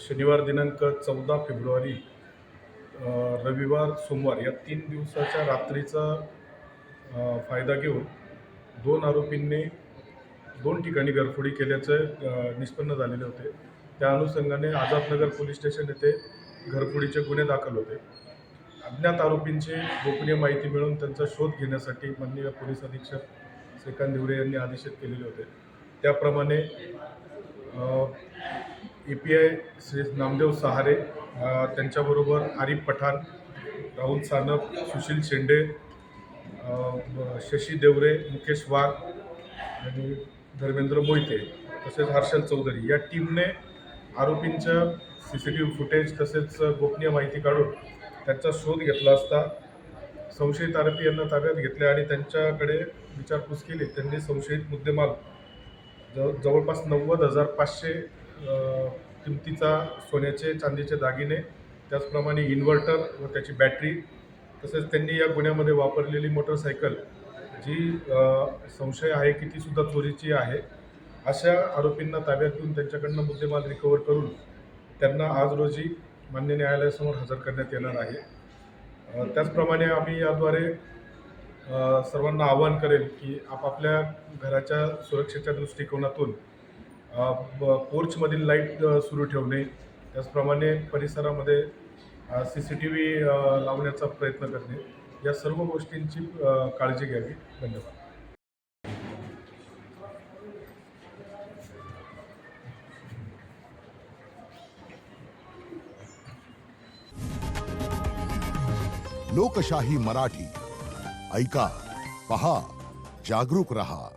शनिवार दिनांक 14 फेब्रुवारी रविवार, सोमवार या 3 दिवसाच्या रात्रीचा फायदा घेऊन 2 आरोपींनी 2 ठिकाणी घरफोडी केल्याचं निष्पन्न झालेले होते. त्या अनुषंगाने आझादनगर पोलीस स्टेशन येथे घरफोडीचे गुन्हे दाखल होते. अज्ञात आरोपींची गोपनीय माहिती मिळून त्यांचा शोध घेण्यासाठी माननीय पोलीस अधीक्षक श्रीकांत धिवरे यांनी आदेशित केलेले होते. त्याप्रमाणे API श्री नामदेव सहारे, त्यांच्याबरोबर आरिफ पठाण, राहुल सानप, सुशील शेंडे, शशी देवरे, मुकेश वाघ आणि धर्मेंद्र मोहिते तसेच हर्षल चौधरी या टीमने आरोपींच्या CCTV फुटेज तसेच गोपनीय माहिती काढून त्यांचा शोध घेतला असता संशयित आरोपी यांना ताब्यात घेतले आणि त्यांच्याकडे विचारपूस केली. त्यांनी संशयित मुद्देमाल जवळपास 90,500 किमतीचा सोन्याचे चांदीचे दागिने, त्याचप्रमाणे इन्व्हर्टर व त्याची बॅटरी, तसेच त्यांनी या गुन्ह्यामध्ये वापरलेली मोटरसायकल जी संशय आहे की ती सुद्धा चोरीची आहे, अशा आरोपींना ताब्यात घेऊन त्यांच्याकडनं मुद्देमाल रिकवर करून त्यांना आज रोजी मान्य न्यायालयासमोर हजर करण्यात येणार आहे. त्याचप्रमाणे आम्ही याद्वारे सर्वांना आवाहन करेल की आपापल्या घराच्या सुरक्षेच्या दृष्टिकोनातून पोर्चमधील लाईट सुरू ठेवणे, त्याचप्रमाणे परिसरामध्ये CCTV लावण्याचा प्रयत्न करणे, या सर्व गोष्टींची काळजी घ्यावी. धन्यवाद. लोकशाही मराठी ऐका, पहा, जागरूक रहा.